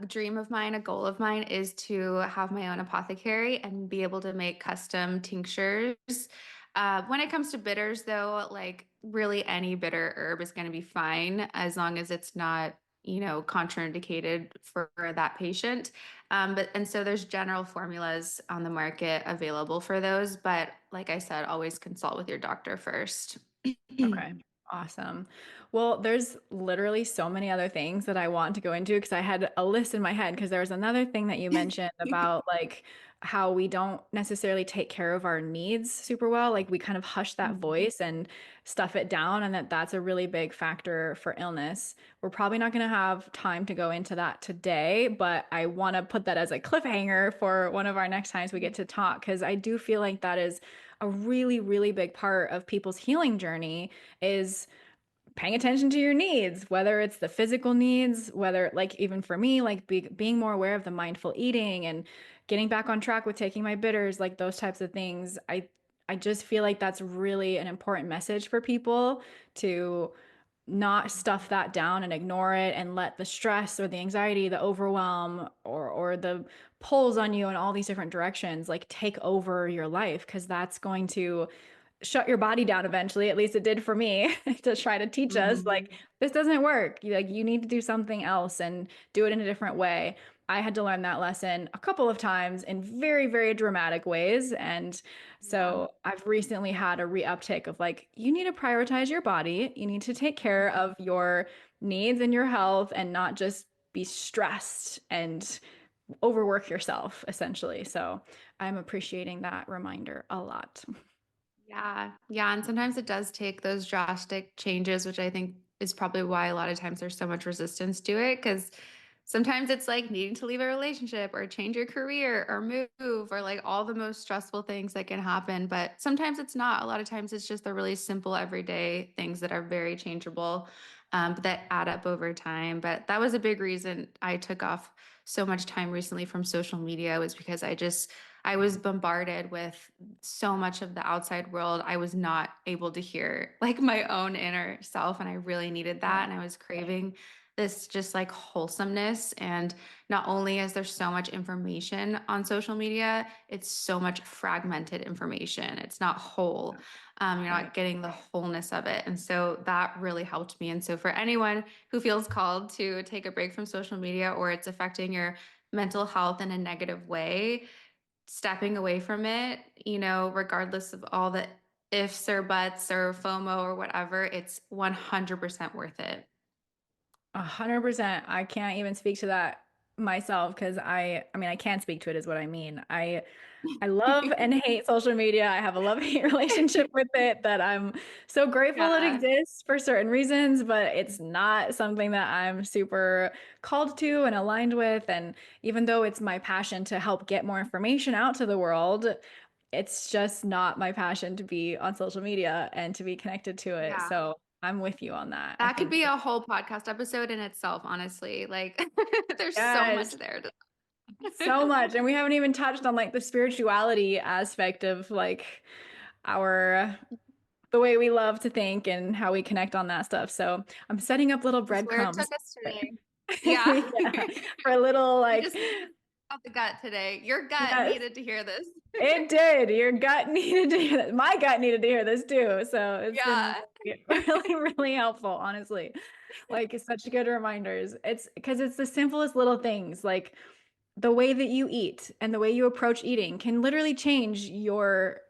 dream of mine, a goal of mine is to have my own apothecary and be able to make custom tinctures. When it comes to bitters, though, like really any bitter herb is going to be fine as long as it's not, contraindicated for that patient. And so there's general formulas on the market available for those. But like I said, always consult with your doctor first. Okay. Awesome. Well, there's literally so many other things that I want to go into because I had a list in my head because there was another thing that you mentioned about like how we don't necessarily take care of our needs super well. Like we kind of hush that voice and stuff it down, and that's a really big factor for illness. We're probably not going to have time to go into that today, but I want to put that as a cliffhanger for one of our next times we get to talk because I do feel like that is a really, really big part of people's healing journey is paying attention to your needs, whether it's the physical needs, whether like even for me, like being more aware of the mindful eating and getting back on track with taking my bitters, like those types of things. I just feel like that's really an important message for people to not stuff that down and ignore it and let the stress or the anxiety, the overwhelm or the pulls on you in all these different directions like take over your life because that's going to shut your body down eventually. At least it did for me to try to teach us Mhm. like this doesn't work. Like you need to do something else and do it in a different way. I had to learn that lesson a couple of times in very, very dramatic ways. And Yeah. so I've recently had a reuptake of like, you need to prioritize your body. You need to take care of your needs and your health and not just be stressed and overwork yourself, essentially. So I'm appreciating that reminder a lot. Yeah. Yeah. And sometimes it does take those drastic changes, which I think is probably why a lot of times there's so much resistance to it. Because sometimes it's like needing to leave a relationship or change your career or move or like all the most stressful things that can happen. But sometimes it's not. A lot of times it's just the really simple everyday things that are very changeable, but that add up over time. But that was a big reason I took off so much time recently from social media was because I was bombarded with so much of the outside world. I was not able to hear like my own inner self, and I really needed that. And I was craving this just like wholesomeness. And not only is there so much information on social media, it's so much fragmented information. It's not whole. You're Right. not getting the wholeness of it. And so that really helped me. And so for anyone who feels called to take a break from social media or it's affecting your mental health in a negative way, stepping away from it, regardless of all the ifs or buts or FOMO or whatever, it's 100% worth it. 100%. I can't even speak to that myself because I mean, I can speak to it is what I mean. I love and hate social media. I have a love-hate relationship with it that I'm so grateful it Yeah. exists for certain reasons, but it's not something that I'm super called to and aligned with. And even though it's my passion to help get more information out to the world, it's just not my passion to be on social media and to be connected to it. Yeah. So I'm with you on that. I That could think, be a whole podcast episode in itself, honestly. Like there's so much yes. there to So much. And we haven't even touched on like the spirituality aspect of like our the way we love to think and how we connect on that stuff. So I'm setting up little Just where it breadcrumbs. took us today. Yeah. Yeah, for a little We like just got the gut today. Your gut yes, needed to hear this. it did. Your gut needed to hear that. My gut needed to hear this too. So it's been Yeah. really, really, really helpful, honestly. Like it's such good reminders. It's because it's the simplest little things. Like the way that you eat and the way you approach eating can literally change your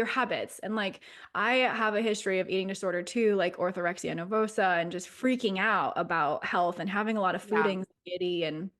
habits. And like I have a history of eating disorder too, like orthorexia nervosa and just freaking out about health and having a lot of food Yeah. anxiety and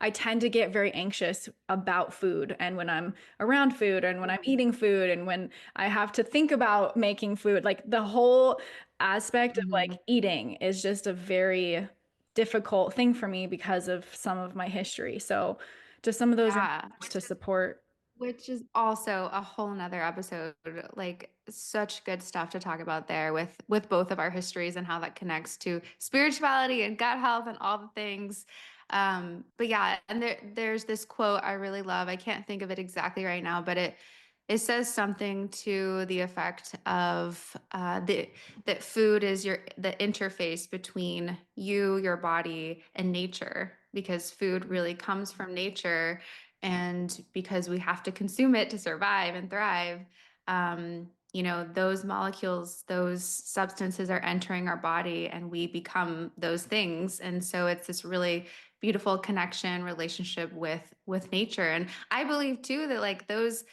I tend to get very anxious about food and when I'm around food and when I'm eating food and when I have to think about making food, like the whole aspect of like Mhm. eating is just a very difficult thing for me because of some of my history. So just some of those Yeah. reminders to support. Which is also a whole nother episode. Like such good stuff to talk about there with both of our histories and how that connects to spirituality and gut health and all the things. But yeah, and there's this quote I really love. I can't think of it exactly right now, but it says something to the effect of that food is the interface between you, your body, and nature, because food really comes from nature, and because we have to consume it to survive and thrive. Those molecules, those substances are entering our body, and we become those things. And so it's this really beautiful connection relationship with nature. And I believe too that like those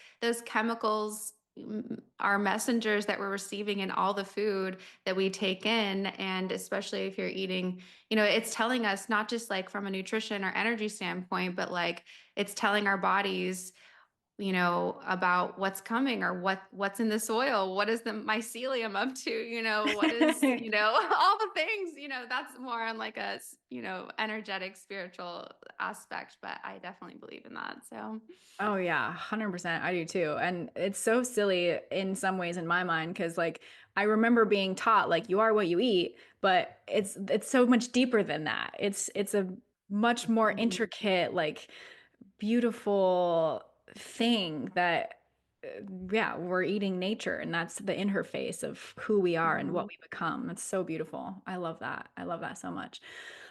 chemicals are messengers that we're receiving in all the food that we take in. And especially if you're eating, it's telling us not just like from a nutrition or energy standpoint, but like it's telling our bodies, about what's coming, or what's in the soil. What is the mycelium up to? What is, all the things, that's more on like a, energetic, spiritual aspect, but I definitely believe in that. So. Oh yeah, 100%. I do too. And it's so silly in some ways in my mind because like I remember being taught like you are what you eat, but it's so much deeper than that. It's a much more intricate, like beautiful thing that yeah, we're eating nature and that's the interface of who we are and what we become. It's so beautiful. I love that. I love that so much.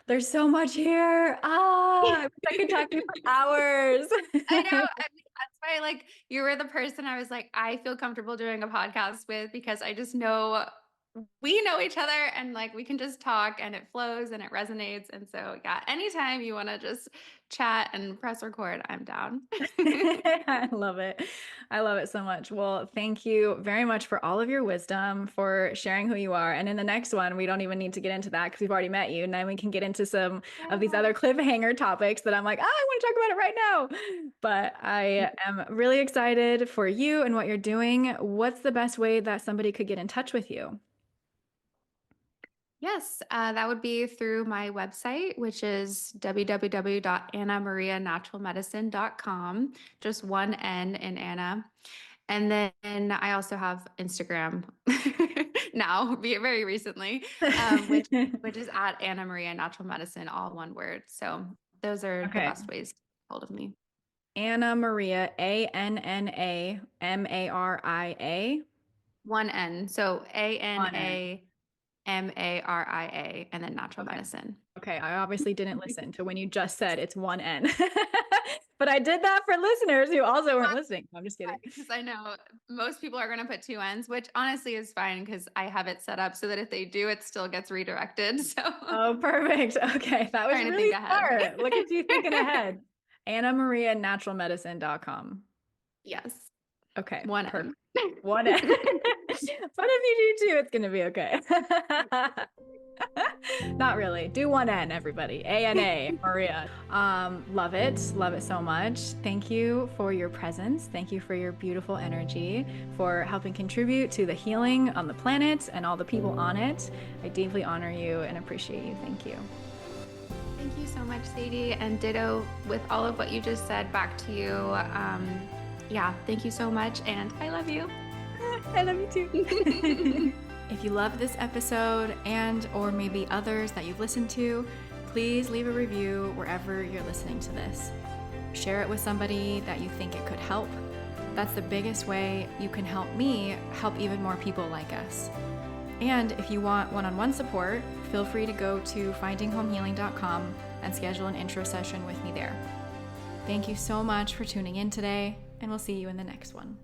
There's so much here. Ah, I wish I could talk to you for hours. I know. I mean, that's why, like, you were the person I was like, I feel comfortable doing a podcast with, because I just know we know each other, and like we can just talk and it flows and it resonates. And so, yeah, anytime you want to just chat and press record, I'm down. I love it. I love it so much. Well, thank you very much for all of your wisdom, for sharing who you are. And in the next one, we don't even need to get into that because we've already met you. And then we can get into some of these other cliffhanger topics that I'm like, oh, I want to talk about it right now. But I am really excited for you and what you're doing. What's the best way that somebody could get in touch with you? Yes, that would be through my website, which is www.annamarianaturalmedicine.com. Just one N in Anna. And then I also have Instagram now, very recently, which is at Anna Maria Natural Medicine, all one word. So those are the Okay. best ways to get hold of me. Anna Maria, ANNAMARIA. One N. So On it. ANAMARIA, and then natural Okay. medicine. Okay. I obviously didn't listen to when you just said it's one N. But I did that for listeners who also weren't listening. I'm just kidding. Because I know most people are going to put two N's, which honestly is fine because I have it set up so that if they do, it still gets redirected. So Oh, perfect. Okay. That was trying to think really ahead. smart. Look at you thinking ahead. AnnaMariaNaturalMedicine.com. Yes. Okay. One Perfect. N. One N. But if you do two, it's going to be okay. Not really. Do one N, everybody. ANA, Maria. Love it. Love it so much. Thank you for your presence. Thank you for your beautiful energy, for helping contribute to the healing on the planet and all the people on it. I deeply honor you and appreciate you. Thank you. Thank you so much, Sadie. And ditto with all of what you just said back to you. Yeah, thank you so much. And I love you. I love you too. If you love this episode and or maybe others that you've listened to, please leave a review wherever you're listening to this. Share it with somebody that you think it could help. That's the biggest way you can help me help even more people like us. And if you want one-on-one support, feel free to go to findinghomehealing.com and schedule an intro session with me there. Thank you so much for tuning in today, and we'll see you in the next one.